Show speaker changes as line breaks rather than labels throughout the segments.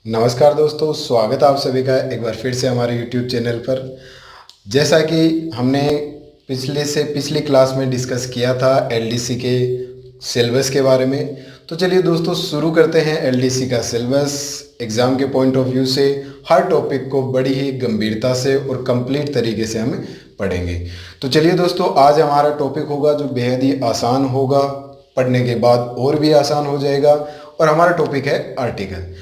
नमस्कार दोस्तों, स्वागत है आप सभी का एक बार फिर से हमारे YouTube चैनल पर। जैसा कि हमने पिछली क्लास में डिस्कस किया था एलडीसी के सिलेबस के बारे में, तो चलिए दोस्तों शुरू करते हैं एलडीसी का सिलेबस। एग्ज़ाम के पॉइंट ऑफ व्यू से हर टॉपिक को बड़ी ही गंभीरता से और कंप्लीट तरीके से हम पढ़ेंगे। तो चलिए दोस्तों, आज हमारा टॉपिक होगा जो बेहद ही आसान होगा, पढ़ने के बाद और भी आसान हो जाएगा, और हमारा टॉपिक है आर्टिकल।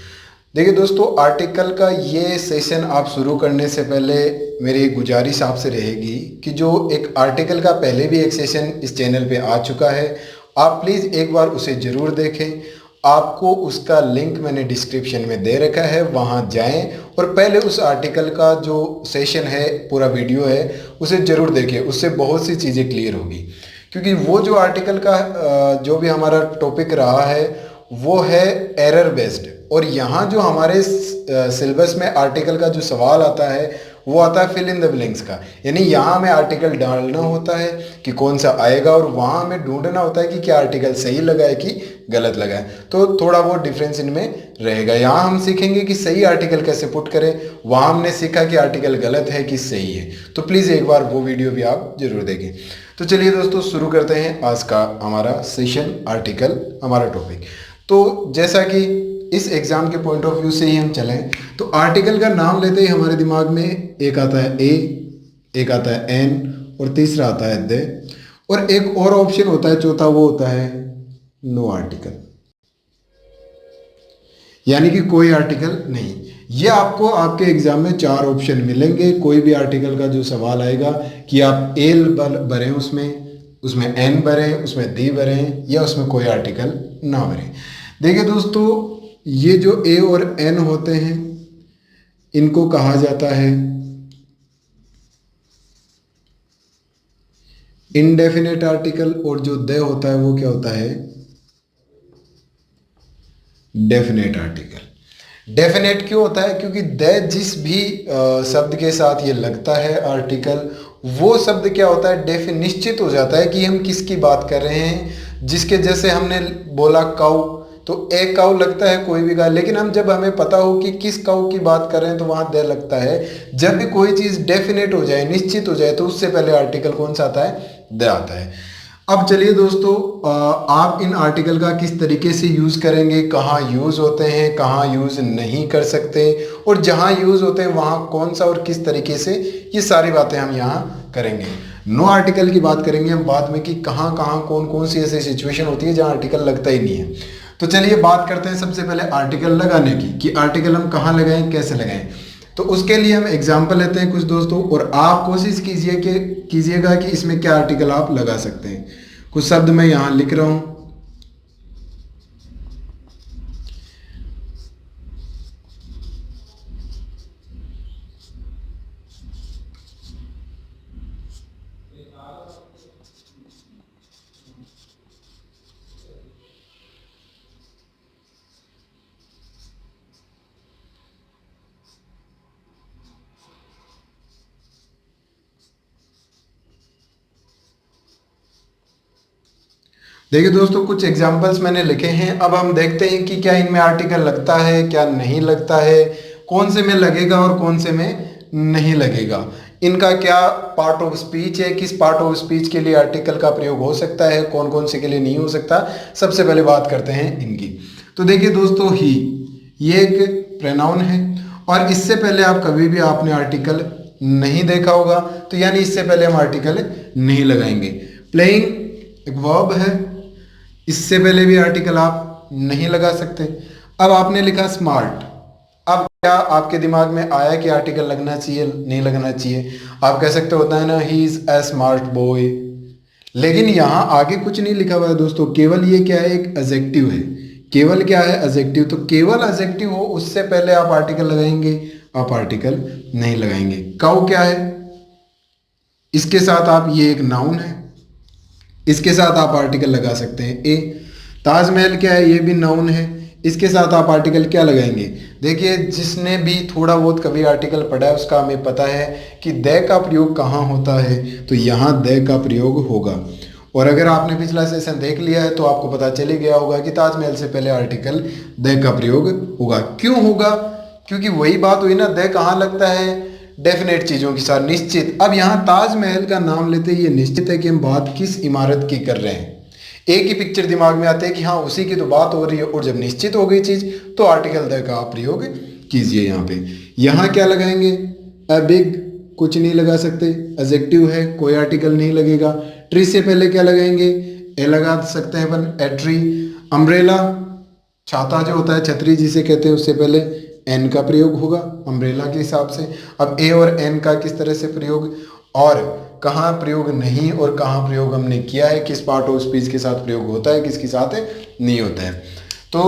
देखिए दोस्तों, आर्टिकल का ये सेशन आप शुरू करने से पहले मेरी एक गुजारिश आपसे रहेगी कि जो एक आर्टिकल का पहले भी एक सेशन इस चैनल पे आ चुका है, आप प्लीज़ एक बार उसे ज़रूर देखें। आपको उसका लिंक मैंने डिस्क्रिप्शन में दे रखा है, वहाँ जाएं और पहले उस आर्टिकल का जो सेशन है, पूरा वीडियो है, उसे ज़रूर देखें। उससे बहुत सी चीज़ें क्लियर होगी, क्योंकि वो जो आर्टिकल का जो भी हमारा टॉपिक रहा है वो है एरर बेस्ड, और यहाँ जो हमारे सिलेबस में आर्टिकल का जो सवाल आता है वो आता है फिल इन द ब्लैंक्स का। यानी यहाँ हमें आर्टिकल डालना होता है कि कौन सा आएगा, और वहाँ हमें ढूंढना होता है कि क्या आर्टिकल सही लगा है कि गलत लगा है। तो थोड़ा बहुत डिफरेंस इनमें रहेगा। यहाँ हम सीखेंगे कि सही आर्टिकल कैसे पुट करें, वहाँ हमने सीखा कि आर्टिकल गलत है कि सही है। तो प्लीज़ एक बार वो वीडियो भी आप जरूर देखें। तो चलिए दोस्तों, शुरू करते हैं आज का हमारा सेशन, आर्टिकल हमारा टॉपिक। तो जैसा कि इस एग्ज़ाम के पॉइंट ऑफ व्यू से ही हम चलें, तो आर्टिकल का नाम लेते ही हमारे दिमाग में एक आता है ए, एक आता है एन, और तीसरा आता है दे, और एक और ऑप्शन होता है चौथा, वो होता है नो आर्टिकल, यानी कि कोई आर्टिकल नहीं। ये आपको आपके एग्जाम में चार ऑप्शन मिलेंगे। कोई भी आर्टिकल का जो सवाल आएगा कि आप ए भरें, उसमें एन भरें, उसमें दी भरें, या उसमें कोई आर्टिकल ना भरें। देखिए दोस्तों, ये जो ए और एन होते हैं इनको कहा जाता है इनडेफिनेट आर्टिकल, और जो दे होता है वो क्या होता है, डेफिनेट आर्टिकल। डेफिनेट क्यों होता है? क्योंकि दे जिस भी शब्द के साथ ये लगता है आर्टिकल, वो शब्द क्या होता है, निश्चित हो जाता है कि हम किसकी बात कर रहे हैं। जिसके जैसे हमने बोला काऊ, तो एक काऊ लगता है कोई भी गाय, लेकिन हम जब हमें पता हो कि किस काऊ की बात कर रहे हैं तो वहाँ दे लगता है। जब भी कोई चीज़ डेफिनेट हो जाए, निश्चित हो जाए, तो उससे पहले आर्टिकल कौन सा आता है, दे आता है। अब चलिए दोस्तों, आप इन आर्टिकल का किस तरीके से यूज़ करेंगे, कहाँ यूज़ होते हैं, कहाँ यूज़ नहीं कर सकते, और जहाँ यूज़ होते हैं वहाँ कौन सा और किस तरीके से, ये सारी बातें हम यहाँ करेंगे। नो आर्टिकल की बात करेंगे हम बाद में कि कहाँ कहाँ कौन कौन सी ऐसी सिचुएशन होती है जहाँ आर्टिकल लगता ही नहीं है। तो चलिए बात करते हैं सबसे पहले आर्टिकल लगाने की, कि आर्टिकल हम कहाँ लगाएं, कैसे लगाएं। तो उसके लिए हम एग्जाम्पल लेते हैं कुछ दोस्तों, और आप कोशिश कीजिएगा कि इसमें क्या आर्टिकल आप लगा सकते हैं। कुछ शब्द मैं यहाँ लिख रहा हूँ। देखिए दोस्तों, कुछ एग्जाम्पल्स मैंने लिखे हैं। अब हम देखते हैं कि क्या इनमें आर्टिकल लगता है, क्या नहीं लगता है, कौन से में लगेगा और कौन से में नहीं लगेगा, इनका क्या पार्ट ऑफ स्पीच है, किस पार्ट ऑफ स्पीच के लिए आर्टिकल का प्रयोग हो सकता है, कौन कौन से के लिए नहीं हो सकता। सबसे पहले बात करते हैं इनकी। तो देखिए दोस्तों, ही ये एक प्रोनाउन है, और इससे पहले आप कभी भी आपने आर्टिकल नहीं देखा होगा, तो यानी इससे पहले हम आर्टिकल नहीं लगाएंगे। प्लेइंग एक वर्ब है, इससे पहले भी आर्टिकल आप नहीं लगा सकते। अब आपने लिखा स्मार्ट, अब क्या आपके दिमाग में आया कि आर्टिकल लगना चाहिए, नहीं लगना चाहिए? आप कह सकते होता है ना, he is a smart boy, लेकिन यहाँ आगे कुछ नहीं लिखा हुआ है दोस्तों। केवल ये क्या है, एक एडजेक्टिव है। केवल क्या है, एडजेक्टिव। तो केवल एडजेक्टिव हो उससे पहले आप आर्टिकल लगाएंगे, आप आर्टिकल नहीं लगाएंगे। काऊ क्या है, इसके साथ आप, ये एक नाउन है, इसके साथ आप आर्टिकल लगा सकते हैं ए। ताजमहल क्या है, ये भी नाउन है, इसके साथ आप आर्टिकल क्या लगाएंगे? देखिए, जिसने भी थोड़ा बहुत कभी आर्टिकल पढ़ा है उसका हमें पता है कि दे का प्रयोग कहाँ होता है, तो यहाँ दे का प्रयोग होगा। और अगर आपने पिछला सेशन देख लिया है तो आपको पता चल ही गया होगा कि ताजमहल से पहले आर्टिकल द का प्रयोग होगा। क्यों होगा? क्योंकि वही बात हुई ना, द कहाँ लगता है, डेफिनेट चीज़ों के साथ, निश्चित। अब यहाँ ताजमहल का नाम लेते ही ये निश्चित है कि हम बात किस इमारत की कर रहे हैं। एक ही पिक्चर दिमाग में आते हैं कि हाँ उसी की तो बात हो रही है, और जब निश्चित हो गई चीज़ तो आर्टिकल द का आप प्रयोग कीजिए यहाँ पे। यहाँ क्या लगाएंगे, अ बिग, कुछ नहीं लगा सकते, एडजेक्टिव है, कोई आर्टिकल नहीं लगेगा। ट्री से पहले क्या लगाएंगे, ए लगा सकते हैं अपन, ए ट्री। अम्ब्रेला, छाता जो होता है, छतरी जिसे कहते हैं, उससे पहले एन का प्रयोग होगा अम्ब्रेला के हिसाब से। अब ए और एन का किस तरह से प्रयोग, और कहाँ प्रयोग नहीं और कहाँ प्रयोग हमने किया है, किस पार्ट ऑफ स्पीच के साथ प्रयोग होता है, किसके साथ नहीं होता है। तो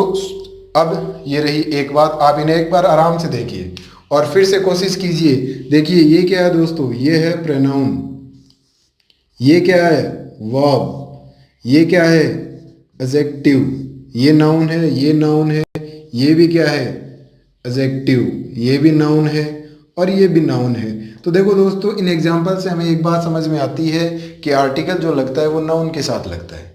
अब ये रही एक बात, आप इन्हें एक बार आराम से देखिए और फिर से कोशिश कीजिए। देखिए ये क्या है दोस्तों, ये है प्रोनाउन, ये क्या है वर्ब, ये क्या है एडजेक्टिव, ये नाउन है, ये नाउन है, ये भी क्या है एडजेक्टिव, ये भी नाउन है और ये भी नाउन है। तो देखो दोस्तों, इन एग्जाम्पल से हमें एक बात समझ में आती है कि आर्टिकल जो लगता है वो नाउन के साथ लगता है।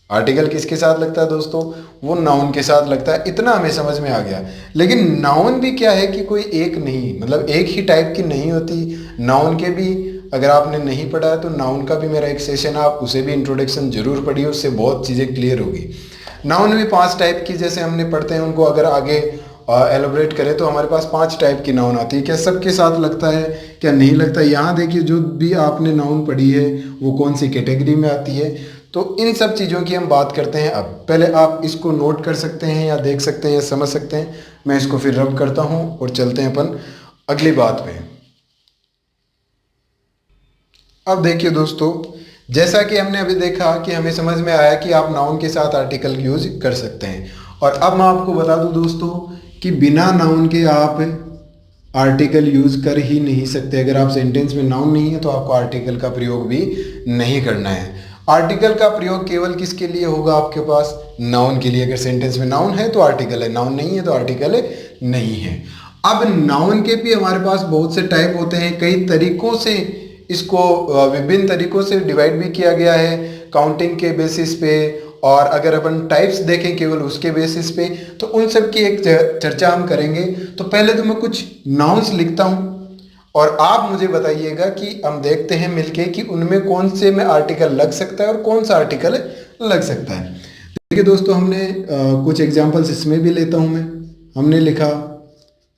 आर्टिकल किसके साथ लगता है दोस्तों, वो नाउन के साथ लगता है। इतना हमें समझ में आ गया। लेकिन नाउन भी क्या है कि कोई एक नहीं, मतलब एक ही टाइप की नहीं होती। नाउन के भी अगर आपने नहीं पढ़ा है तो नाउन का भी मेरा एक सेशन है, आप उसे भी इंट्रोडक्शन जरूर पढ़िए, उससे बहुत चीज़ें क्लियर होगी। नाउन भी 5 टाइप की जैसे हमने पढ़ते हैं, उनको अगर आगे एलोबरेट करें तो हमारे पास 5 टाइप की नाउन आती है। क्या सबके साथ लगता है, क्या नहीं लगता। यहाँ देखिए जो भी आपने नाउन पढ़ी है वो कौन सी कैटेगरी में आती है, तो इन सब चीज़ों की हम बात करते हैं। अब पहले आप इसको नोट कर सकते हैं या देख सकते हैं या समझ सकते हैं। मैं इसको फिर रब करता हूँ और चलते हैं अपन अगली बात पे। अब देखिए दोस्तों, जैसा कि हमने अभी देखा कि हमें समझ में आया कि आप नाउन के साथ आर्टिकल यूज कर सकते हैं। और अब मैं आपको बता दूं दोस्तों कि बिना नाउन के आप आर्टिकल यूज कर ही नहीं सकते। अगर आप सेंटेंस में नाउन नहीं है तो आपको आर्टिकल का प्रयोग भी नहीं करना है। आर्टिकल का प्रयोग केवल किसके लिए होगा, आपके पास नाउन के लिए। अगर सेंटेंस में नाउन है तो आर्टिकल है, नाउन नहीं है तो आर्टिकल नहीं है। अब नाउन के भी हमारे पास बहुत से टाइप होते हैं, कई तरीकों से इसको विभिन्न तरीकों से डिवाइड भी किया गया है, काउंटिंग के बेसिस पे, और अगर अपन टाइप्स देखें केवल उसके बेसिस पे, तो उन सब की एक चर्चा हम करेंगे। तो पहले तो मैं कुछ नाउन्स लिखता हूं और आप मुझे बताइएगा कि हम देखते हैं मिलके कि उनमें कौन से में आर्टिकल लग सकता है और कौन सा आर्टिकल लग सकता है। देखिए दोस्तों, हमने कुछ एग्जांपल्स इसमें भी लेता हूं मैं। हमने लिखा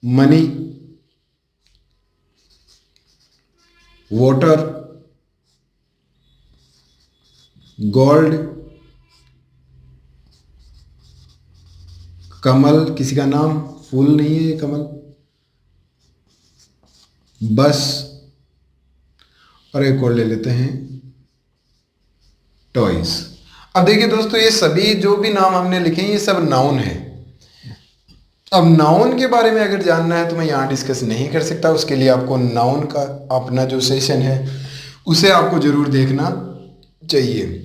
मनी, वाटर, गोल्ड, कमल, किसी का नाम, फूल नहीं है ये कमल, बस, और एक और ले लेते हैं टॉयज। अब देखिए दोस्तों, ये सभी जो भी नाम हमने लिखे हैं ये सब नाउन है। अब नाउन के बारे में अगर जानना है तो मैं यहाँ डिस्कस नहीं कर सकता, उसके लिए आपको नाउन का अपना जो सेशन है उसे आपको जरूर देखना चाहिए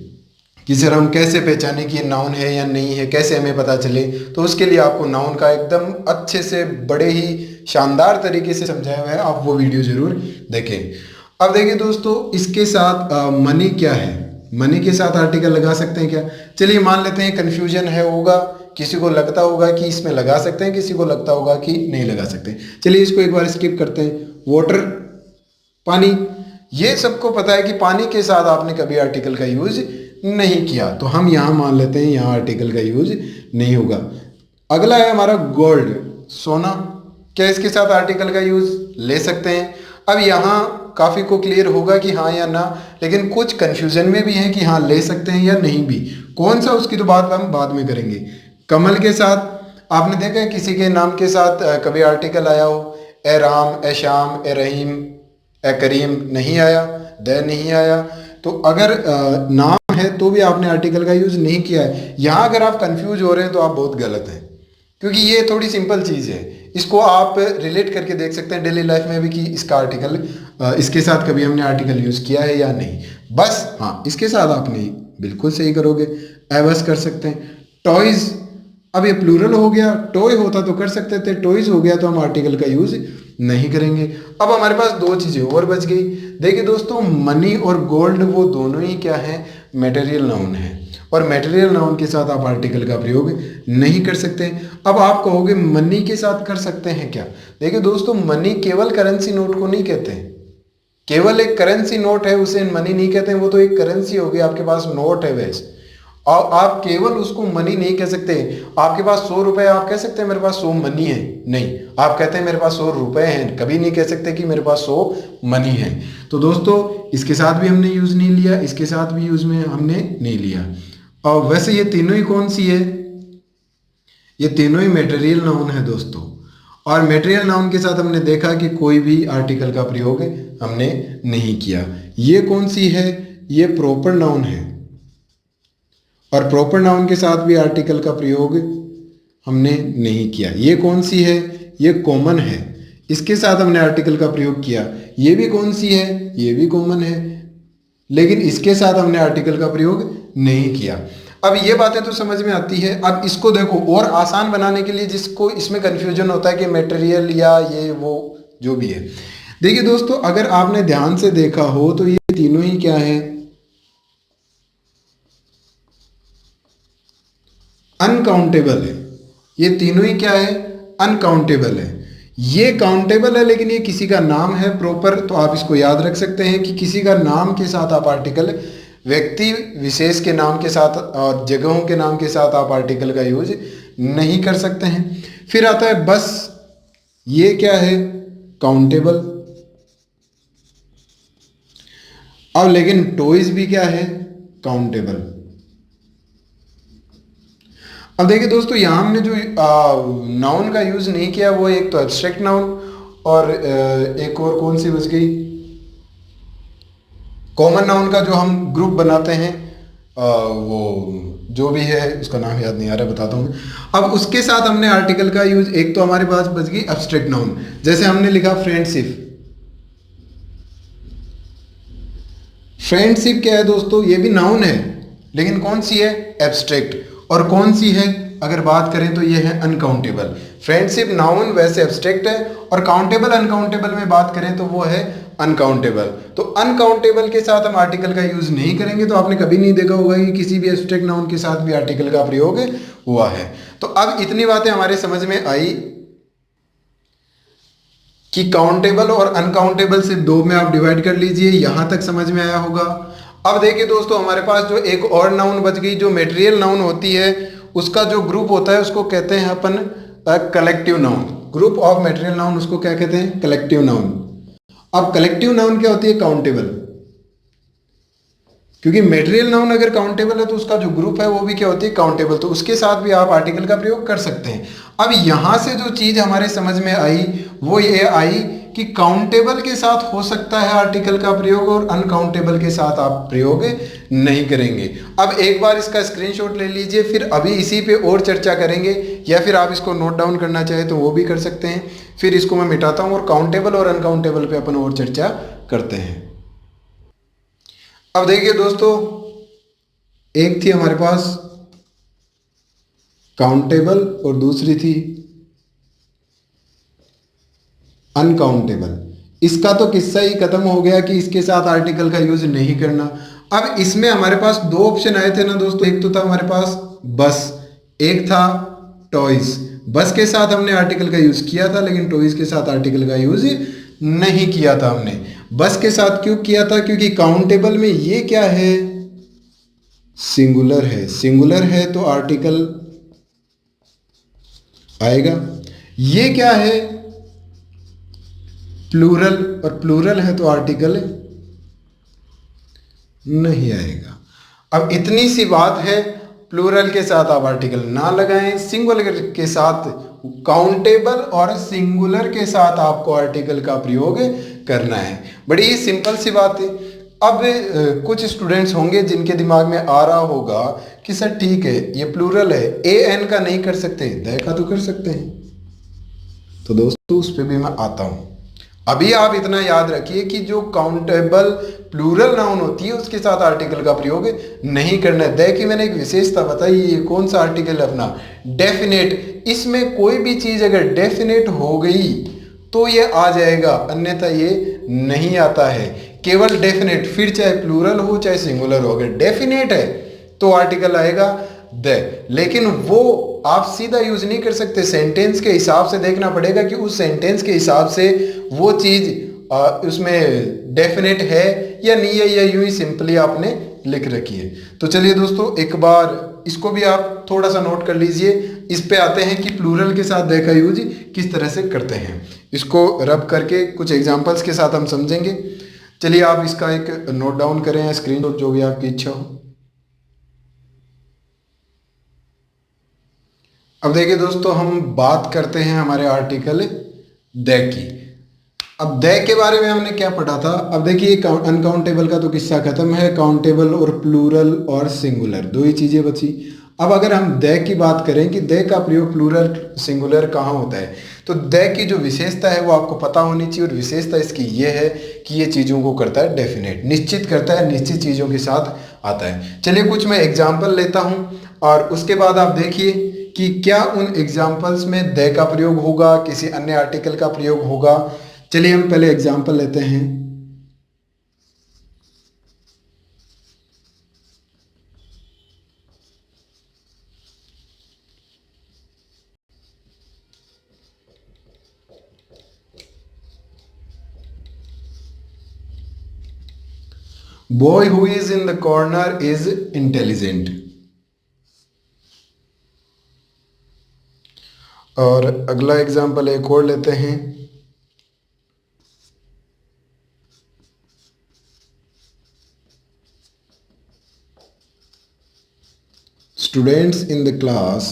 कि सर हम कैसे पहचाने कि ये नाउन है या नहीं है, कैसे हमें पता चले। तो उसके लिए आपको नाउन का एकदम अच्छे से बड़े ही शानदार तरीके से समझाया हुआ है, आप वो वीडियो जरूर देखें। अब देखिए दोस्तों, इसके साथ मनी क्या है, मनी के साथ आर्टिकल लगा सकते हैं क्या। चलिए मान लेते हैं कन्फ्यूजन है, होगा किसी को लगता होगा कि इसमें लगा सकते हैं, किसी को लगता होगा कि नहीं लगा सकते। चलिए इसको एक बार स्किप करते हैं। वाटर, पानी, ये सबको पता है कि पानी के साथ आपने कभी आर्टिकल का यूज नहीं किया, तो हम यहाँ मान लेते हैं यहाँ आर्टिकल का यूज नहीं होगा। अगला है हमारा गोल्ड, सोना, क्या इसके साथ आर्टिकल का यूज ले सकते हैं। अब यहाँ काफ़ी को क्लियर होगा कि हाँ या ना, लेकिन कुछ कन्फ्यूजन में भी है कि हाँ ले सकते हैं या नहीं भी। कौन सा, उसकी तो बात हम बाद में करेंगे। कमल के साथ आपने देखा है किसी के नाम के साथ कभी आर्टिकल आया हो, ए राम, ए श्याम, ए रहीम, ए करीम, नहीं आया, द नहीं आया। तो अगर नाम है तो भी आपने आर्टिकल का यूज नहीं किया है। यहाँ अगर आप कंफ्यूज हो रहे हैं तो आप बहुत गलत हैं, क्योंकि ये थोड़ी सिंपल चीज़ है। इसको आप रिलेट करके देख सकते हैं डेली लाइफ में भी कि इसका आर्टिकल, इसके साथ कभी हमने आर्टिकल यूज़ किया है या नहीं। बस हाँ, इसके साथ आपने बिल्कुल सही करोगे, एवस कर सकते हैं। टॉयज़, अब ये प्लूरल हो गया, टॉय होता तो कर सकते थे, टॉयज़ हो गया तो हम आर्टिकल का यूज़ नहीं करेंगे। अब हमारे पास 2 चीज़ें और बच गई। देखिए दोस्तों, मनी और गोल्ड वो दोनों ही क्या है, मटेरियल नाउन है। और मटेरियल नाउन के साथ आप आर्टिकल का प्रयोग नहीं कर सकते। अब आप कहोगे मनी के साथ कर सकते हैं क्या? देखिए दोस्तों, मनी केवल करेंसी नोट को नहीं कहते हैं। केवल एक करेंसी नोट है उसे मनी नहीं कहते हैं, वो तो एक करेंसी होगी, आपके पास नोट है वैसे। और आप केवल उसको मनी नहीं कह सकते। आपके पास 100 रुपए, आप कह सकते हैं मेरे पास 100 मनी है? नहीं, आप कहते हैं मेरे पास 100 रुपए हैं, कभी नहीं कह सकते कि मेरे पास 100 मनी है। तो दोस्तों, इसके साथ भी हमने यूज नहीं लिया, इसके साथ भी यूज में हमने नहीं लिया। और वैसे ये तीनों ही कौन सी है? ये तीनों ही मटेरियल नाउन है दोस्तों। और मटेरियल नाउन के साथ हमने देखा कि कोई भी आर्टिकल का प्रयोग हमने नहीं किया। ये कौन सी है? ये प्रॉपर नाउन है, और प्रॉपर नाउन के साथ भी आर्टिकल का प्रयोग हमने नहीं किया। ये कौन सी है? ये कॉमन है, इसके साथ हमने आर्टिकल का प्रयोग किया। ये भी कौन सी है? ये भी कॉमन है, लेकिन इसके साथ हमने आर्टिकल का प्रयोग नहीं किया। अब ये बातें तो समझ में आती है। अब इसको देखो और आसान बनाने के लिए, जिसको इसमें कंफ्यूजन होता है कि मटेरियल या ये वो जो भी है, देखिए दोस्तों, अगर आपने ध्यान से देखा हो तो ये तीनों ही क्या है? अनकाउंटेबल है। ये तीनों ही क्या है? अनकाउंटेबल है। ये काउंटेबल है, लेकिन ये किसी का नाम है प्रॉपर, तो आप इसको याद रख सकते हैं कि किसी का नाम के साथ आप आर्टिकल, व्यक्ति विशेष के नाम के साथ और जगहों के नाम के साथ आप आर्टिकल का यूज नहीं कर सकते हैं। फिर आता है बस। ये क्या है? काउंटेबल। अब लेकिन टॉयज भी क्या है? काउंटेबल। अब देखिए दोस्तों, यहाँ हमने जो नाउन का यूज नहीं किया वो एक तो एब्स्ट्रैक्ट नाउन, और एक और कौन सी बच गई? कॉमन नाउन का जो हम ग्रुप बनाते हैं, वो जो भी है उसका नाम याद नहीं आ रहा, बताता हूँ मैं। अब उसके साथ हमने आर्टिकल का यूज, एक तो हमारे पास बच गई एब्स्ट्रैक्ट नाउन। जैसे हमने लिखा फ्रेंडशिप। फ्रेंडशिप क्या है दोस्तों? ये भी नाउन है, लेकिन कौन सी है? एब्स्ट्रैक्ट। और कौन सी है अगर बात करें तो ये है अनकाउंटेबल। फ्रेंडशिप नाउन वैसे एब्स्ट्रैक्ट है, और काउंटेबल अनकाउंटेबल में बात करें तो वो है अनकाउंटेबल। तो अनकाउंटेबल के साथ हम आर्टिकल का यूज नहीं करेंगे। तो आपने कभी नहीं देखा होगा कि किसी भी एब्स्ट्रैक्ट नाउन के साथ भी आर्टिकल का प्रयोग हुआ है। तो अब इतनी बातें हमारे समझ में आई कि काउंटेबल और अनकाउंटेबल से दो में आप डिवाइड कर लीजिए। यहां तक समझ में आया होगा। अब देखिए दोस्तों, हमारे पास जो एक और नाउन बच गई, जो मटेरियल नाउन होती है, उसका जो ग्रुप होता है उसको कहते हैं अपन collective noun. Group of material noun उसको क्या कहते हैं? Collective noun. अब कलेक्टिव नाउन क्या होती है? काउंटेबल। क्योंकि मटेरियल नाउन अगर काउंटेबल है तो उसका जो ग्रुप है वो भी क्या होती है? काउंटेबल। तो उसके साथ भी आप आर्टिकल का प्रयोग कर सकते हैं। अब यहां से जो चीज हमारे समझ में आई वो ये आई कि काउंटेबल के साथ हो सकता है आर्टिकल का प्रयोग, और अनकाउंटेबल के साथ आप प्रयोग नहीं करेंगे। अब एक बार इसका स्क्रीनशॉट ले लीजिए, फिर अभी इसी पे और चर्चा करेंगे, या फिर आप इसको नोट डाउन करना चाहे तो वो भी कर सकते हैं। फिर इसको मैं मिटाता हूं और काउंटेबल और अनकाउंटेबल पे अपन और चर्चा करते हैं। अब देखिए दोस्तों, एक थी हमारे पास काउंटेबल और दूसरी थी अनकाउंटेबल। इसका तो किस्सा ही खत्म हो गया कि इसके साथ आर्टिकल का यूज नहीं करना। अब इसमें हमारे पास दो ऑप्शन आए थे ना दोस्तों, एक तो था हमारे पास बस, एक था टॉयज। बस के साथ हमने आर्टिकल का यूज किया था, लेकिन टॉयज के साथ आर्टिकल का यूज नहीं किया था हमने। बस के साथ क्यों किया था? क्योंकि काउंटेबल में ये क्या है? सिंगुलर है। सिंगुलर है तो आर्टिकल आएगा। ये क्या है? प्लूरल, और प्लूरल है तो आर्टिकल नहीं आएगा। अब इतनी सी बात है, प्लूरल के साथ आप आर्टिकल ना लगाएं, सिंगुलर के साथ, काउंटेबल और सिंगुलर के साथ आपको आर्टिकल का प्रयोग करना है। बड़ी ही सिंपल सी बात है। अब कुछ स्टूडेंट्स होंगे जिनके दिमाग में आ रहा होगा कि सर ठीक है ये प्लूरल है, ए एन का नहीं कर सकते, द का तो कर सकते हैं। तो दोस्तों उस पर भी मैं आता हूं। अभी आप इतना याद रखिए कि जो काउंटेबल प्लूरल नाउन होती है उसके साथ आर्टिकल का प्रयोग नहीं करना है। द की मैंने एक विशेषता बताई, ये कौन सा आर्टिकल है अपना? डेफिनेट। इसमें कोई भी चीज अगर डेफिनेट हो गई तो ये आ जाएगा, अन्यथा ये नहीं आता है। केवल डेफिनेट, फिर चाहे प्लूरल हो चाहे सिंगुलर हो, अगर डेफिनेट है तो आर्टिकल आएगा द। लेकिन वो आप सीधा यूज नहीं कर सकते, सेंटेंस के हिसाब से देखना पड़ेगा कि उस सेंटेंस के हिसाब से वो चीज उसमें डेफिनेट है या नहीं है, या यूं ही सिंपली आपने लिख रखी है। तो चलिए दोस्तों, एक बार इसको भी आप थोड़ा सा नोट कर लीजिए। इस पे आते हैं कि प्लूरल के साथ द का यूज किस तरह से करते हैं। इसको रब करके कुछ एग्जांपल्स के साथ हम समझेंगे। चलिए आप इसका एक नोट डाउन करें या स्क्रीन शॉट, जो भी आपकी इच्छा हो। अब देखिए दोस्तों, हम बात करते हैं हमारे आर्टिकल द की। अब द के बारे में हमने क्या पढ़ा था। अब देखिए, अनकाउंटेबल का तो किस्सा खत्म है, काउंटेबल और प्लूरल और सिंगुलर दो ही चीजें बची। अब अगर हम द की बात करें कि द का प्रयोग प्लूरल सिंगुलर कहाँ होता है, तो द की जो विशेषता है वो आपको पता होनी चाहिए। और विशेषता इसकी ये है कि ये चीज़ों को करता है डेफिनेट, निश्चित करता है, निश्चित चीज़ों के साथ आता है। चलिए कुछ मैं एग्जाम्पल लेता हूँ और उसके बाद आप देखिए कि क्या उन एग्जाम्पल्स में द का प्रयोग होगा, किसी अन्य आर्टिकल का प्रयोग होगा। चलिए हम पहले एग्जाम्पल लेते हैं। Boy who is in the corner is intelligent. और अगला एग्जाम्पल एक और लेते हैं। Students in the class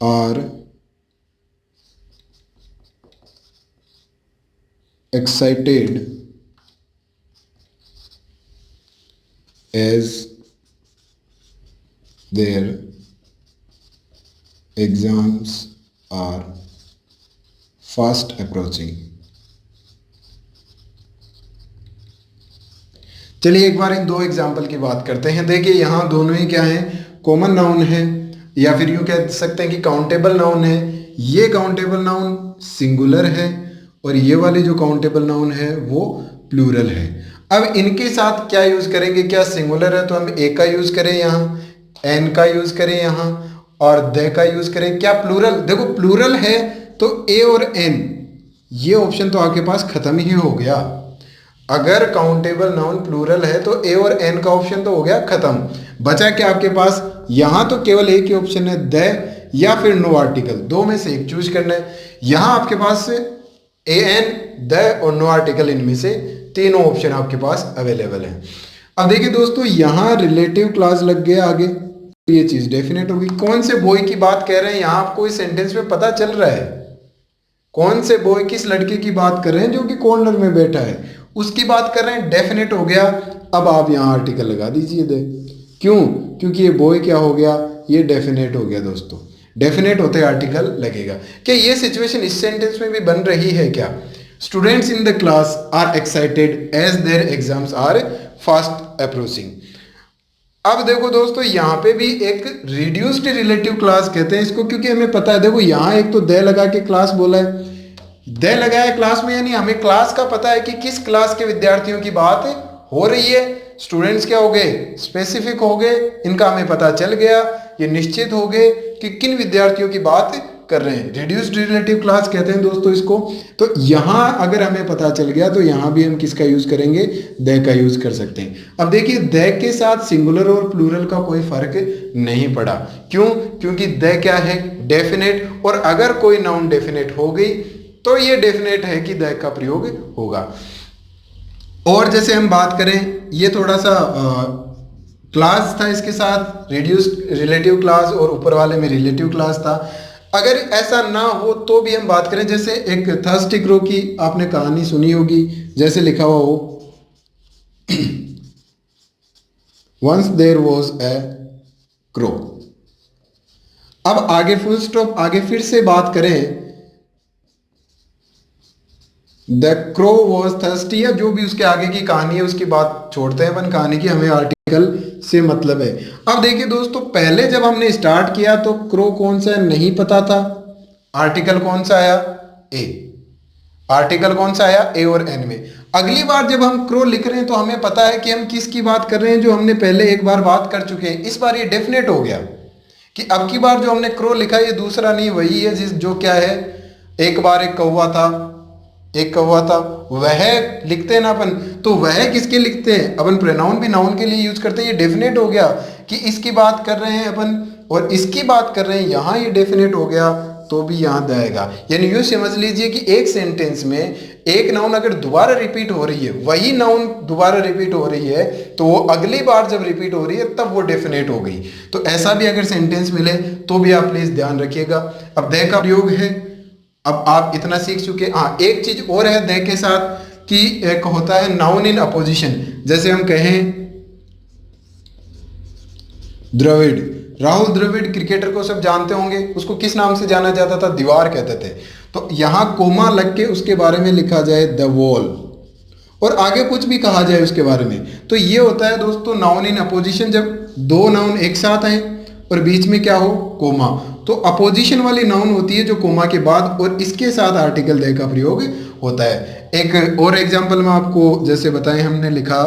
are excited as their exams are fast approaching। चलिए एक बार इन दो एग्जाम्पल की बात करते हैं। देखिए यहाँ दोनों ही क्या हैं, कॉमन नाउन है, या फिर यूँ कह सकते हैं कि काउंटेबल नाउन है। ये काउंटेबल नाउन सिंगुलर है और ये वाले जो काउंटेबल नाउन है वो प्लूरल है। अब इनके साथ क्या यूज़ करेंगे, क्या सिंगुलर है तो हम ए का यूज़ करें यहाँ, एन का यूज़ करें यहाँ और द का यूज़ करें। क्या प्लूरल, देखो प्लूरल है तो ए और एन ये ऑप्शन तो आपके पास खत्म ही हो गया। अगर काउंटेबल नाउन प्लूरल है तो ए और एन का ऑप्शन तो हो गया खत्म। बचा क्या आपके पास, यहाँ तो केवल एक ही ऑप्शन है, द या फिर नो आर्टिकल, दो में से एक चूज करना है। यहाँ आपके पास ए एन, द और नो आर्टिकल, इनमें से तीनों ऑप्शन आपके पास अवेलेबल है। अब देखिए दोस्तों, यहाँ रिलेटिव क्लास लग गया आगे, ये चीज डेफिनेट होगी। कौन से बॉय की बात कह रहे हैं, यहाँ आपको इस सेंटेंस में पता चल रहा है कौन से बॉय, किस लड़के की बात कर रहे हैं जो कि कॉर्नर में बैठा है, उसकी बात कर रहे हैं, डेफिनेट हो गया। अब आप यहाँ आर्टिकल लगा दीजिए दे। क्यों, क्योंकि ये बॉय क्या हो गया, ये डेफिनेट हो गया। दोस्तों डेफिनेट होते आर्टिकल लगेगा। क्या ये सिचुएशन इस सेंटेंस में भी बन रही है क्या, students in the class are excited as their exams are fast approaching. अब देखो दोस्तों, यहाँ पे भी एक रिड्यूस्ड रिलेटिव क्लास कहते हैं इसको, क्योंकि हमें पता है, देखो यहाँ एक तो द लगा के क्लास बोला है, द लगाया क्लास में, यानी हमें क्लास का पता है कि किस क्लास के विद्यार्थियों की बात हो रही है। स्टूडेंट्स क्या हो गए, स्पेसिफिक हो गए, इनका हमें पता चल गया, ये निश्चित हो गए कि किन विद्यार्थियों की बात कर रहे हैं। रिड्यूस्ड रिलेटिव क्लास कहते हैं दोस्तों इसको। तो यहाँ अगर हमें पता चल गया तो यहाँ भी हम किसका यूज करेंगे, द का यूज कर सकते हैं। अब देखिए, द के साथ सिंगुलर और प्लूरल का कोई फर्क नहीं पड़ा। क्यों, क्योंकि द क्या है, डेफिनेट, और अगर कोई नाउन डेफिनेट हो गई तो ये डेफिनेट है कि द का प्रयोग होगा। और जैसे हम बात करें, ये थोड़ा सा क्लास था, इसके साथ रिड्यूस्ड रिलेटिव क्लास और ऊपर वाले में रिलेटिव क्लास था। अगर ऐसा ना हो तो भी हम बात करें, जैसे एक थर्स्टी क्रो की आपने कहानी सुनी होगी, जैसे लिखा हुआ हो, once there was a crow. अब आगे फुल स्टॉप, आगे फिर से बात करें, द क्रो वॉज थर्स्टी, या जो भी उसके आगे की कहानी है उसकी बात छोड़ते हैं अपन, कहानी की हमें आर्टिकल से मतलब है। अब देखिए दोस्तों, पहले जब हमने स्टार्ट किया तो क्रो कौन सा है नहीं पता था, आर्टिकल कौन सा आया, ए, आर्टिकल कौन सा आया, ए और एन में। अगली बार जब हम क्रो लिख रहे हैं तो हमें पता है कि हम किसकी बात कर रहे हैं, जो हमने पहले एक बार बात कर चुके हैं। इस बार ये डेफिनेट हो गया कि अब की बार जो हमने क्रो लिखा ये दूसरा नहीं, वही है जिस जो क्या है, एक बार एक कौवा था, एक कौवा था, वह लिखते हैं ना अपन। तो वह किसके लिखते हैं अपन, प्रोनाउन भी नाउन के लिए यूज करते हैं। ये डेफिनेट हो गया कि इसकी बात कर रहे हैं अपन और इसकी बात कर रहे हैं, यहाँ ये डेफिनेट हो गया तो भी यहाँ द आएगा। यानी यूँ समझ लीजिए कि एक सेंटेंस में एक नाउन अगर दोबारा रिपीट हो रही है, वही नाउन दोबारा रिपीट हो रही है, तो वो अगली बार जब रिपीट हो रही है तब वो डेफिनेट हो गई। तो ऐसा भी अगर सेंटेंस मिले तो भी आप प्लीज ध्यान रखिएगा। अब द का प्रयोग है, अब आप इतना सीख चुके। हाँ, एक चीज और है द के साथ कि एक होता है नाउन इन अपोजिशन। जैसे हम कहें द्रविड़, राहुल द्रविड़ क्रिकेटर को सब जानते होंगे, उसको किस नाम से जाना जाता था, दीवार कहते थे। तो यहां कोमा लग के उसके बारे में लिखा जाए द वॉल, और आगे कुछ भी कहा जाए उसके बारे में, तो ये होता है दोस्तों नाउन इन अपोजिशन। जब दो नाउन एक साथ आए और बीच में क्या हो, कोमा, तो अपोजिशन वाली नाउन होती है जो कोमा के बाद, और इसके साथ आर्टिकल द का प्रयोग होता है। एक और एग्जाम्पल में आपको जैसे बताएं, हमने लिखा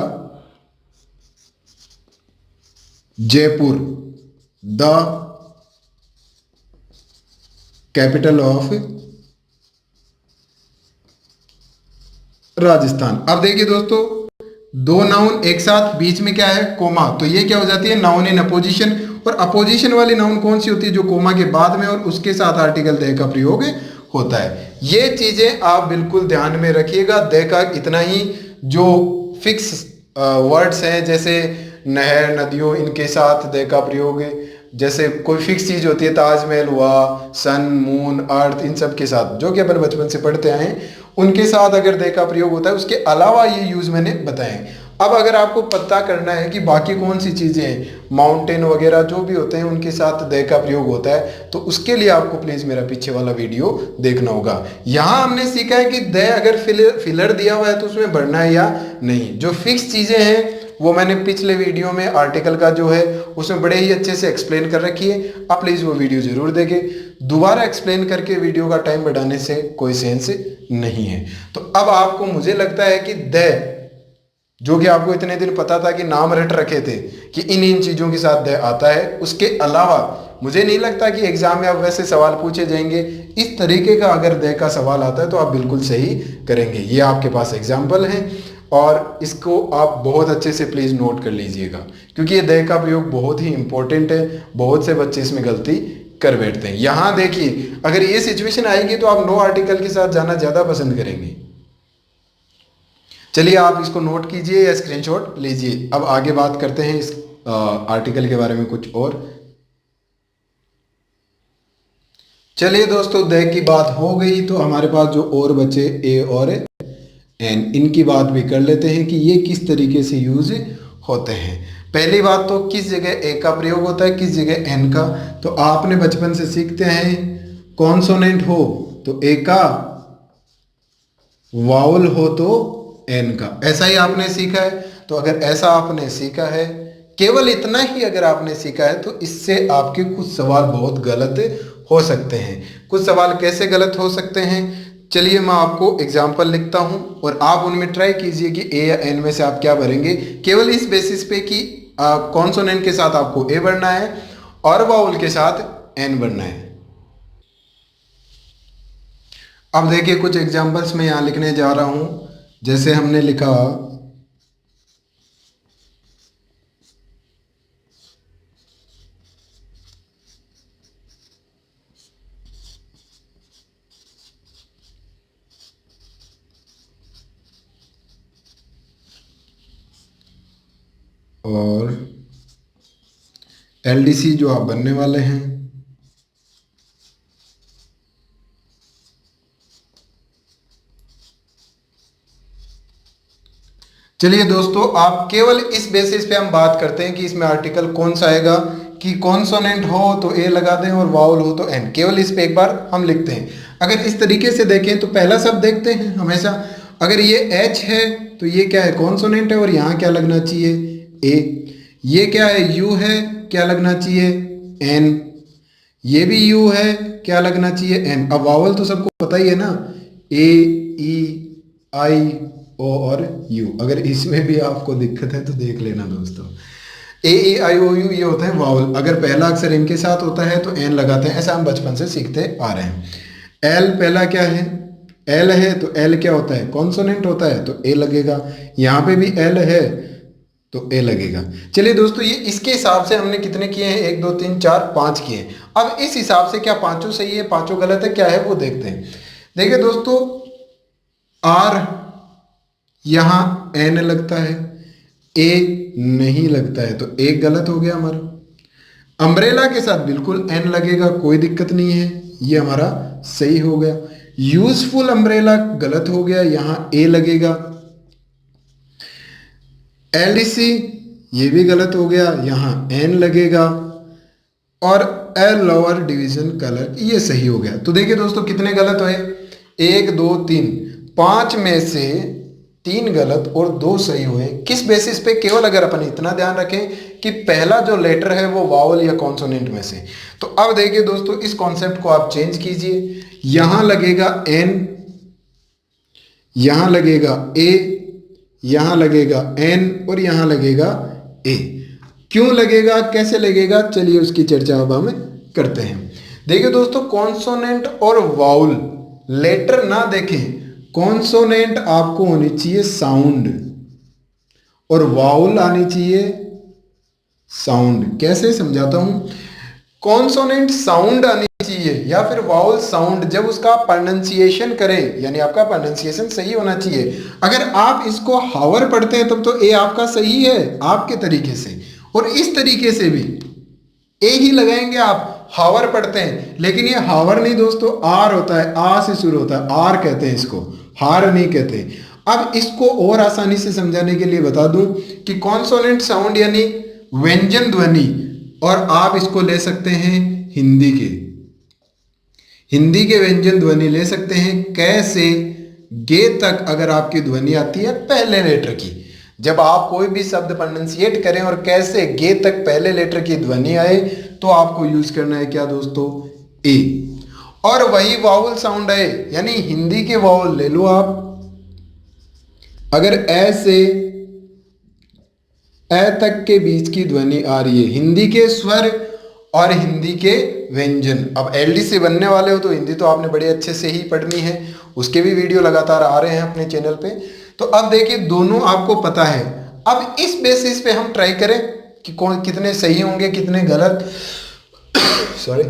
Jaipur the capital of Rajasthan. अब देखिए दोस्तों, दो नाउन एक साथ, बीच में क्या है, कोमा, तो ये क्या हो जाती है, नाउन इन अपोजिशन। और अपोजिशन वाली नाउन कौन सी होती है, जो कोमा के बाद में और उसके साथ आर्टिकल द का प्रयोग होता है। ये चीजें आप बिल्कुल ध्यान में रखिएगा। द का इतना ही, जो फिक्स वर्ड्स हैं जैसे नहर, नदियों, इनके साथ द का प्रयोग है। जैसे कोई फिक्स चीज होती है, ताजमहल हुआ, सन, मून, अर्थ, इन सब के साथ जो कि अपन बचपन से पढ़ते आए हैं, उनके साथ अगर द का प्रयोग होता है। उसके अलावा ये यूज मैंने बताए। अब अगर आपको पता करना है कि बाकी कौन सी चीजें हैं, माउंटेन वगैरह जो भी होते हैं उनके साथ द का प्रयोग होता है, तो उसके लिए आपको प्लीज मेरा पीछे वाला वीडियो देखना होगा। यहाँ हमने सीखा है कि द अगर फिलर दिया हुआ है तो उसमें बढ़ना है या नहीं। जो फिक्स चीजें हैं वो मैंने पिछले वीडियो में आर्टिकल का जो है उसमें बड़े ही अच्छे से एक्सप्लेन कर रखी है। आप प्लीज वो वीडियो जरूर देखें। दोबारा एक्सप्लेन करके वीडियो का टाइम बढ़ाने से कोई सेंस नहीं है। तो अब आपको, मुझे लगता है कि द, जो कि आपको इतने दिन पता था कि नाम रट रखे थे कि इन इन चीजों के साथ द आता है, उसके अलावा मुझे नहीं लगता कि एग्जाम में अब वैसे सवाल पूछे जाएंगे। इस तरीके का अगर द का सवाल आता है तो आप बिल्कुल सही करेंगे। ये आपके पास एग्जाम्पल है और इसको आप बहुत अच्छे से प्लीज नोट कर लीजिएगा, क्योंकि ये द का प्रयोग बहुत ही इंपॉर्टेंट है। बहुत से बच्चे इसमें गलती कर बैठते हैं। यहां देखिए, अगर ये सिचुएशन आएगी तो आप नो आर्टिकल के साथ जाना ज्यादा पसंद करेंगे। चलिए आप इसको नोट कीजिए या स्क्रीनशॉट लीजिए। अब आगे बात करते हैं इस आर्टिकल के बारे में कुछ और। चलिए दोस्तों, द की बात हो गई तो हमारे पास जो और बचे ए और एन, इनकी बात भी कर लेते हैं कि ये किस तरीके से यूज होते हैं। पहली बात तो किस जगह ए का प्रयोग होता है, किस जगह एन का। तो आपने बचपन से सीखते हैं कॉन्सोनेंट हो तो ए का, वाउल हो तो एन का, ऐसा ही आपने सीखा है। तो अगर ऐसा आपने सीखा है, केवल इतना ही अगर आपने सीखा है, तो इससे आपके कुछ सवाल बहुत गलत हो सकते हैं। कुछ सवाल कैसे गलत हो सकते हैं, चलिए मैं आपको एग्जाम्पल लिखता हूं और आप उनमें ट्राई कीजिए कि ए या एन में से आप क्या भरेंगे, केवल इस बेसिस पे कि कॉन्सोनेंट के साथ आपको ए भरना है और वाउल के साथ एन भरना है। अब देखिए कुछ एग्जाम्पल्स मैं यहां लिखने जा रहा हूं। जैसे हमने लिखा और एलडीसी जो आप बनने वाले हैं, चलिए दोस्तों, आप केवल इस बेसिस पे हम बात करते हैं कि इसमें आर्टिकल कौन सा आएगा, कि कॉन्सोनेंट हो तो ए लगा दें और वाउल हो तो एन, केवल इस पे एक बार हम लिखते हैं। अगर इस तरीके से देखें तो पहला शब्द देखते हैं हमेशा, अगर ये एच है तो ये क्या है, कॉन्सोनेंट है, और यहाँ क्या लगना चाहिए, ए। ये क्या है, यू है, क्या लगना चाहिए, एन। ये भी यू है, क्या लगना चाहिए, एन। अब वावल तो सबको पता ही है ना, ए, ई, आई, ओ और यू। अगर इसमें भी आपको दिक्कत है तो देख लेना दोस्तों। ए ई आई ओ यू ये होता है वावल। अगर पहला अक्षर इनके साथ होता है तो एन लगाते हैं, ऐसा हम बचपन से सीखते आ रहे हैं। एल पहला क्या है, एल है तो एल क्या होता है, कॉन्सोनेंट होता है तो ए लगेगा। यहाँ पे भी एल है तो ए लगेगा। चलिए दोस्तों, ये इसके हिसाब से हमने कितने किए हैं, 1 2 3 4 5 किए। अब इस हिसाब से क्या पांचों सही है, पांचों गलत है, क्या है वो देखते हैं। देखिए दोस्तों, आर यहां एन लगता है, ए नहीं लगता है तो एक गलत हो गया हमारा। अम्ब्रेला के साथ बिल्कुल एन लगेगा, कोई दिक्कत नहीं है, ये हमारा सही हो गया। यूजफुल अम्ब्रेला गलत हो गया, यहां ए लगेगा। एलडीसी ये भी गलत हो गया, यहां एन लगेगा। और एल लोअर डिवीजन कलर ये सही हो गया। तो देखिए दोस्तों कितने गलत हुए, 1 2 3, 5 में से 3 गलत और 2 सही हुए। किस बेसिस पे, केवल अगर अपन इतना ध्यान रखें कि पहला जो लेटर है वो वावल या कॉन्सोनेंट में से। तो अब देखिए दोस्तों, इस कॉन्सेप्ट को आप चेंज कीजिए। यहां लगेगा एन, यहां लगेगा ए, यहां लगेगा एन और यहां लगेगा ए। क्यों लगेगा, कैसे लगेगा, चलिए उसकी चर्चा अब हम करते हैं। देखिए दोस्तों, कॉन्सोनेंट और वाउल लेटर ना देखें, कॉन्सोनेंट आपको होनी चाहिए साउंड और वाउल आनी चाहिए साउंड। कैसे समझाता हूं, कॉन्सोनेंट साउंड आनी चाहिए या फिर वाउल साउंड जब उसका प्रोनाउंसिएशन करें, यानी आपका प्रोनाउंसिएशन सही होना चाहिए। अगर आप इसको हावर पढ़ते हैं तब तो ए आपका सही है आपके तरीके से, और इस तरीके से भी ए ही लगाएंगे आप, हावर पढ़ते हैं। लेकिन ये हावर नहीं दोस्तों, आर होता है, आ से शुरू होता है, आर कहते हैं इसको, हार नहीं कहते। अब इसको और आसानी से समझाने के लिए बता दूं कि कॉन्सोनेंट साउंड यानी व्यंजन ध्वनि, और आप इसको ले सकते हैं हिंदी के व्यंजन ध्वनि ले सकते हैं। कैसे, गे तक अगर आपकी ध्वनि आती है पहले लेटर की, जब आप कोई भी शब्द प्रोनाउंसिएट करें और कैसे गे तक पहले लेटर की ध्वनि आए, तो आपको यूज करना है क्या दोस्तों, ए। और वही वावल साउंड है, यानी हिंदी के वावल ले लो आप। अगर ए से ए तक के बीच की ध्वनि आ रही है, हिंदी के स्वर और हिंदी के व्यंजन। अब एलडी से बनने वाले हो तो हिंदी तो आपने बड़े अच्छे से ही पढ़नी है, उसके भी वीडियो लगातार आ रहे हैं अपने चैनल पे। तो अब देखिए दोनों आपको पता है। अब इस बेसिस पे हम ट्राई करें कि कौन कितने सही होंगे कितने गलत। सॉरी,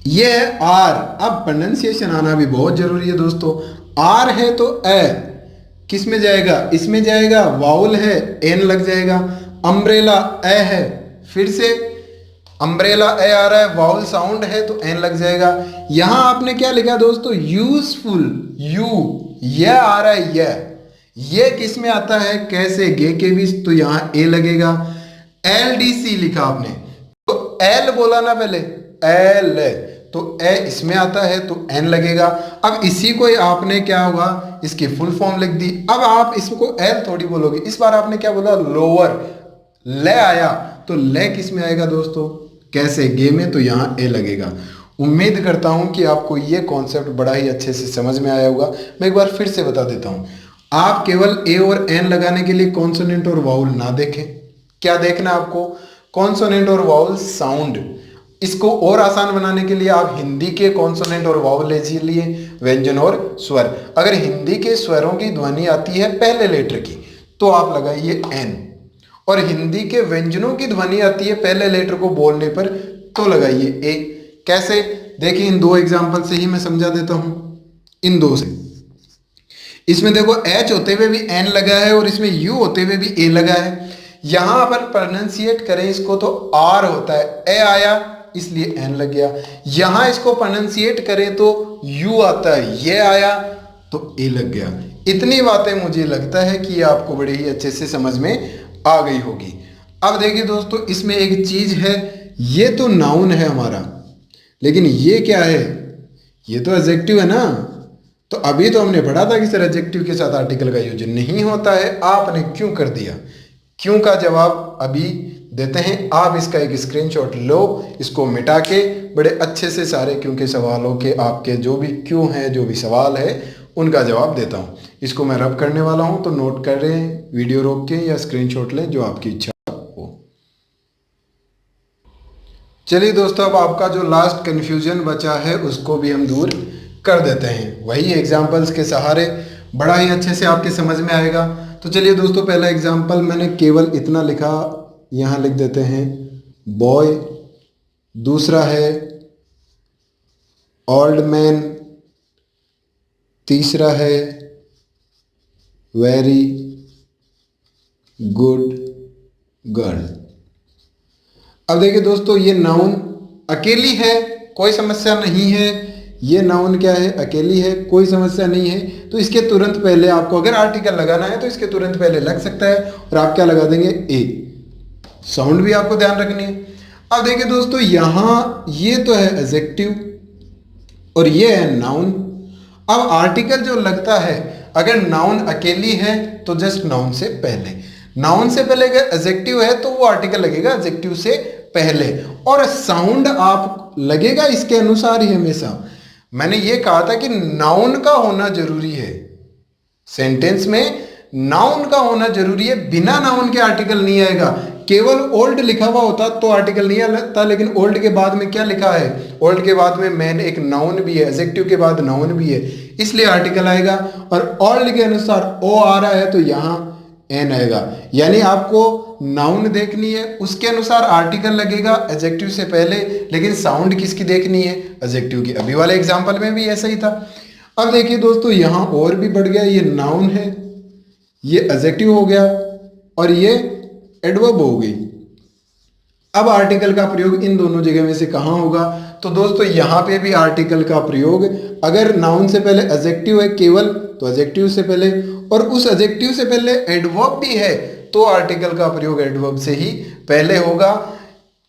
ये है आर। अब प्रोनाउंसिएशन आना भी बहुत जरूरी है दोस्तों। आर है तो ए किस में जाएगा, इसमें जाएगा, वाउल है एन लग जाएगा। अम्ब्रेला ए है, फिर से अम्ब्रेला ए आ रहा है, वाउल साउंड है तो एन लग जाएगा। यहां आपने क्या लिखा दोस्तों, यूजफुल, यू, यह आ रहा है, ये किस में आता है, कैसे, गे के बीच, तो यहां ए लगेगा। एल डी सी लिखा आपने तो एल बोला ना पहले, एल, तो ए इसमें आता है तो एन लगेगा। अब इसी को आपने क्या होगा, इसकी फुल फॉर्म लिख दी। अब आप इसको एल थोड़ी बोलोगे, इस बार आपने क्या बोला, लोअर, ले आया तो ले किस में आएगा दोस्तों, कैसे, गे में, तो यहाँ ए लगेगा। उम्मीद करता हूं कि आपको ये कॉन्सेप्ट बड़ा ही अच्छे से समझ में आया होगा। मैं एक बार फिर से बता देता हूं, आप केवल ए और एन लगाने के लिए कॉन्सोनेंट और वाउल ना देखें। क्या देखना आपको, कॉन्सोनेंट और वाउल साउंड। इसको और आसान बनाने के लिए आप हिंदी के कॉन्सोनेंट और वाउल ले लिए, व्यंजन और स्वर। अगर हिंदी के स्वरों की ध्वनि आती है पहले लेटर की तो आप लगाइए एन, और हिंदी के व्यंजनों की ध्वनि आती है पहले लेटर को बोलने पर तो लगाइए ए। कैसे, देखिए इन 2 एग्जाम्पल से ही मैं समझा देता हूं, इन 2 से। इसमें देखो एच होते हुए भी एन लगा है और इसमें यू होते हुए भी ए लगा है। यहां पर प्रोनाउंसिएट करें इसको तो आर होता है, ए आया इसलिए एन लग गया। यहां इसको प्रोनाउंसिएट करें तो यू आता है, ये आया तो ए लग गया। इतनी बातें मुझे लगता है कि आपको बड़े ही अच्छे से समझ में आ गई होगी। अब देखिए दोस्तों, इसमें एक चीज है, ये तो नाउन है हमारा, लेकिन ये क्या है, ये तो एडजेक्टिव है ना। तो अभी तो हमने पढ़ा था कि सर एडजेक्टिव के साथ आर्टिकल का यूज नहीं होता है, आपने क्यों कर दिया। क्यों का जवाब अभी देते हैं। आप इसका एक स्क्रीनशॉट लो, इसको मिटा के बड़े अच्छे से सारे क्यों के सवालों के आपके जो भी क्यों है, जो भी सवाल है उनका जवाब देता हूँ। इसको मैं रब करने वाला हूँ, तो नोट कर रहे हैं, वीडियो रोक के या स्क्रीनशॉट लें, जो आपकी इच्छा हो। चलिए दोस्तों, अब आपका जो लास्ट कन्फ्यूजन बचा है उसको भी हम दूर कर देते हैं, वही एग्जाम्पल्स के सहारे बड़ा ही अच्छे से आपके समझ में आएगा। तो चलिए दोस्तों, पहला एग्जाम्पल मैंने केवल इतना लिखा, यहाँ लिख देते हैं बॉय। दूसरा है ओल्ड मैन। तीसरा है वेरी गुड गर्ल। अब देखिए दोस्तों, ये नाउन अकेली है, कोई समस्या नहीं है। ये नाउन क्या है? अकेली है, कोई समस्या नहीं है। तो इसके तुरंत पहले आपको अगर आर्टिकल लगाना है तो इसके तुरंत पहले लग सकता है, और आप क्या लगा देंगे? ए। साउंड भी आपको ध्यान रखनी है। अब देखिए दोस्तों, यहां ये तो है एडजेक्टिव और ये है नाउन। अब आर्टिकल जो लगता है, अगर नाउन अकेली है तो जस्ट नाउन से पहले, नाउन से पहले अगर एडजेक्टिव है तो वो आर्टिकल लगेगा एडजेक्टिव से पहले, और साउंड आप लगेगा इसके अनुसार ही हमेशा। मैंने ये कहा था कि नाउन का होना जरूरी है, सेंटेंस में नाउन का होना जरूरी है, बिना नाउन के आर्टिकल नहीं आएगा। केवल ओल्ड लिखा हुआ होता तो आर्टिकल नहीं आता, लेकिन ओल्ड के बाद में क्या लिखा है? ओल्ड के बाद में मैन एक नाउन भी है, एडजेक्टिव के बाद नाउन भी है, इसलिए आर्टिकल आएगा। और ओल्ड के अनुसार ओ आ रहा है तो यहाँ एन आएगा, यानी आपको नाउन देखनी है उसके अनुसार आर्टिकल लगेगा एडजेक्टिव से पहले, लेकिन साउंड किसकी देखनी है? एडजेक्टिव की। अभी वाले एग्जांपल में भी ऐसा ही था। अब देखिए दोस्तों, यहां और भी बढ़ गया, ये नाउन है, ये एडजेक्टिव हो गया और ये एडवर्ब हो गई। अब आर्टिकल का प्रयोग इन दोनों जगह में से कहां होगा? तो दोस्तों, यहां पे भी आर्टिकल का प्रयोग, अगर नाउन से पहले एडजेक्टिव है केवल तो एडजेक्टिव से पहले, और उस एडजेक्टिव से पहले एडवर्ब भी है तो आर्टिकल का प्रयोग एडवर्ब से ही पहले होगा।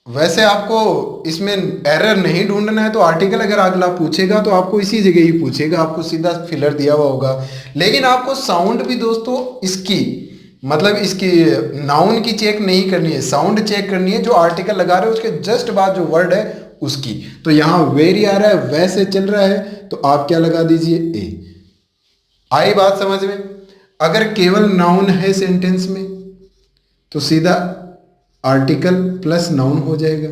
वैसे आपको इसमें एरर नहीं ढूंढना है, तो आर्टिकल अगर अगला पूछेगा तो आपको इसी जगह ही पूछेगा, आपको सीधा फिलर दिया हुआ होगा। लेकिन आपको साउंड भी दोस्तों इसकी, मतलब इसकी नाउन की चेक नहीं करनी है, साउंड चेक करनी है। जो आर्टिकल लगा रहे हो उसके जस्ट बाद जो वर्ड है उसकी। तो यहां वेरी आ रहा है, वैसे चल रहा है, तो आप क्या लगा दीजिए? ए। आई बात समझ में? अगर केवल नाउन है सेंटेंस में तो सीधा आर्टिकल प्लस नाउन हो जाएगा,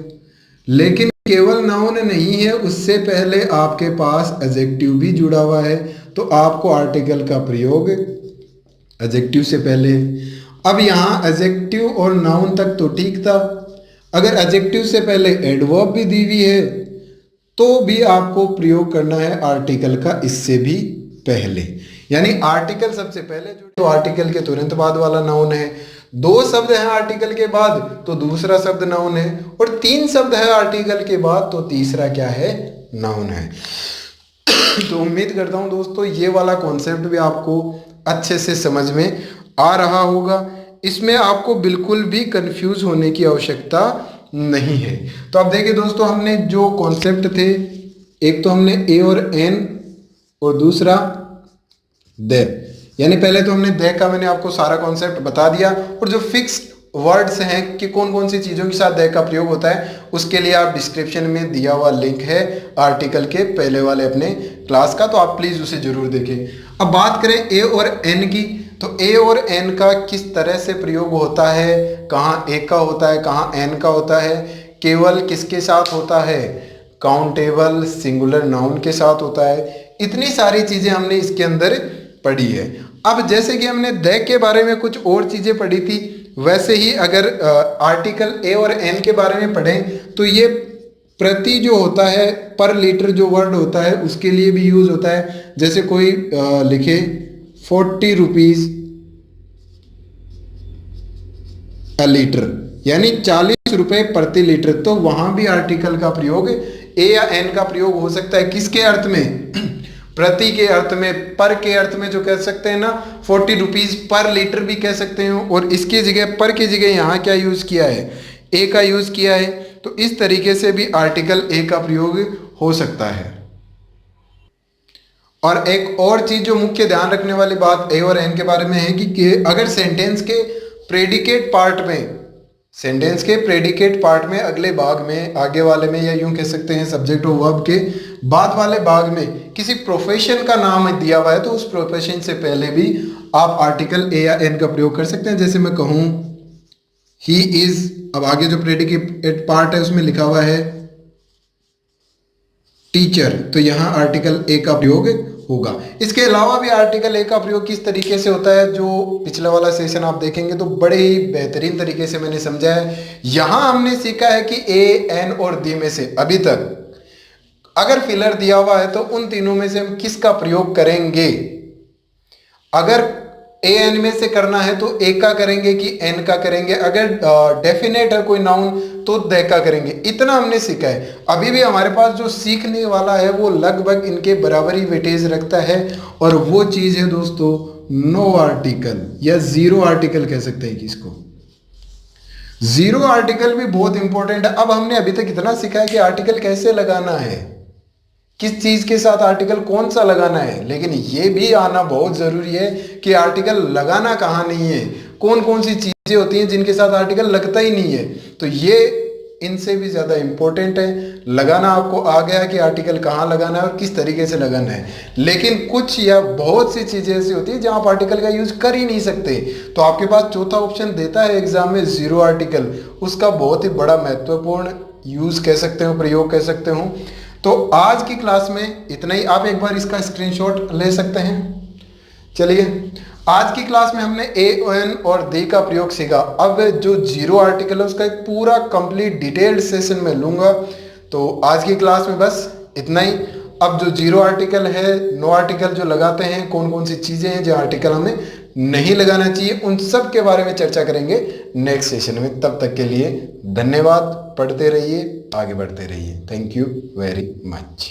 लेकिन केवल नाउन नहीं है, उससे पहले आपके पास एडजेक्टिव भी जुड़ा हुआ है, तो आपको आर्टिकल का प्रयोग एडजेक्टिव से पहले। अब यहाँ एडजेक्टिव और नाउन तक तो ठीक था, अगर एडजेक्टिव से पहले एडवर्ब भी दी हुई है तो भी आपको प्रयोग करना है आर्टिकल का इससे भी पहले। यानी आर्टिकल सबसे पहले जो, तो आर्टिकल के तुरंत बाद वाला नाउन है। दो शब्द है आर्टिकल के बाद तो दूसरा शब्द नाउन है, और तीन शब्द है आर्टिकल के बाद तो तीसरा क्या है? नाउन है। तो उम्मीद करता हूं दोस्तों ये वाला कॉन्सेप्ट भी आपको अच्छे से समझ में आ रहा होगा। इसमें आपको बिल्कुल भी कंफ्यूज होने की आवश्यकता नहीं है। तो अब देखिए दोस्तों, हमने जो कॉन्सेप्ट थे, एक तो हमने ए और एन, और दूसरा दे, यानी पहले तो हमने दे का मैंने आपको सारा कॉन्सेप्ट बता दिया, और जो फिक्स वर्ड्स हैं कि कौन कौन सी चीज़ों के साथ दे का प्रयोग होता है, उसके लिए आप डिस्क्रिप्शन में दिया हुआ लिंक है आर्टिकल के पहले वाले अपने क्लास का, तो आप प्लीज़ उसे ज़रूर देखें। अब बात करें ए और एन की, तो ए और एन का किस तरह से प्रयोग होता है, कहाँ ए का होता है, कहाँ एन का होता है, केवल किसके साथ होता है? काउंटेबल सिंगुलर नाउन के साथ होता है। इतनी सारी चीज़ें हमने इसके अंदर पढ़ी है। अब जैसे कि हमने द के बारे में कुछ और चीज़ें पढ़ी थी, वैसे ही अगर आर्टिकल ए और एन के बारे में पढ़ें तो ये प्रति जो होता है, पर लीटर जो वर्ड होता है उसके लिए भी यूज होता है। जैसे कोई लिखे 40 रुपीज अ लीटर, यानी 40 रुपए प्रति लीटर, तो वहां भी आर्टिकल का प्रयोग ए या एन का प्रयोग हो सकता है। किसके अर्थ में? प्रति के अर्थ में, पर के अर्थ में जो कह सकते हैं ना, 40 रुपीज पर लीटर भी कह सकते हैं, और इसकी जगह पर की जगह यहाँ क्या यूज किया है? ए का यूज किया है। तो इस तरीके से भी आर्टिकल ए का प्रयोग हो सकता है। और एक और चीज जो मुख्य ध्यान रखने वाली बात ए और एन के बारे में है कि अगर सेंटेंस के प्रेडिकेट पार्ट में सेंटेंस के प्रेडिकेट पार्ट में अगले भाग में, आगे वाले में, या यूं कह सकते हैं सब्जेक्ट और वर्ब के बाद वाले भाग में किसी प्रोफेशन का नाम दिया हुआ है तो उस प्रोफेशन से पहले भी आप आर्टिकल ए या एन का प्रयोग कर सकते हैं। जैसे मैं कहूं ही इज, अब आगे जो प्रेडिकेट पार्ट है उसमें लिखा हुआ है टीचर, तो यहां आर्टिकल ए का प्रयोग होगा। इसके अलावा भी आर्टिकल ए का प्रयोग किस तरीके से होता है, जो पिछला वाला सेशन आप देखेंगे तो बड़े ही बेहतरीन तरीके से मैंने समझा है। यहां हमने सीखा है कि ए, एन और दी में से अभी तक अगर फिलर दिया हुआ है तो उन तीनों में से हम किसका प्रयोग करेंगे। अगर ए एन में से करना है तो ए का करेंगे कि एन का करेंगे, अगर डेफिनेट है कोई नाउन तो द का करेंगे। इतना हमने सीखा है। अभी भी हमारे पास जो सीखने वाला है वो लगभग इनके बराबर ही वेटेज रखता है, और वो चीज है दोस्तों नो आर्टिकल या जीरो आर्टिकल कह सकते हैं कि इसको। जीरो आर्टिकल भी बहुत इंपॉर्टेंट है। अब हमने अभी तक इतना सीखा है कि आर्टिकल कैसे लगाना है, किस चीज के साथ आर्टिकल कौन सा लगाना है, लेकिन ये भी आना बहुत जरूरी है कि आर्टिकल लगाना कहाँ नहीं है, कौन कौन सी चीजें होती हैं जिनके साथ आर्टिकल लगता ही नहीं है। तो ये इनसे भी ज्यादा इंपॉर्टेंट है। लगाना आपको आ गया कि आर्टिकल कहाँ लगाना है और किस तरीके से लगाना है, लेकिन कुछ या बहुत सी चीजें ऐसी होती है जहां आप आर्टिकल का यूज कर ही नहीं सकते। तो आपके पास चौथा ऑप्शन देता है एग्जाम में जीरो आर्टिकल, उसका बहुत ही बड़ा महत्वपूर्ण यूज कह सकते हो, प्रयोग कह सकते हो। तो आज की क्लास में इतना ही। आप एक बार इसका स्क्रीनशॉट ले सकते हैं। चलिए, आज की क्लास में हमने ए, एन और दे का प्रयोग सीखा। अब जो जीरो आर्टिकल है उसका एक पूरा कंप्लीट डिटेल्ड सेशन मैं लूंगा। तो आज की क्लास में बस इतना ही। अब जो जीरो आर्टिकल है, नो आर्टिकल जो लगाते हैं, कौन कौन सी चीजें हैं जो आर्टिकल हमें नहीं लगाना चाहिए, उन सब के बारे में चर्चा करेंगे नेक्स्ट सेशन में। तब तक के लिए धन्यवाद। पढ़ते रहिए, आगे बढ़ते रहिए। Thank you very much.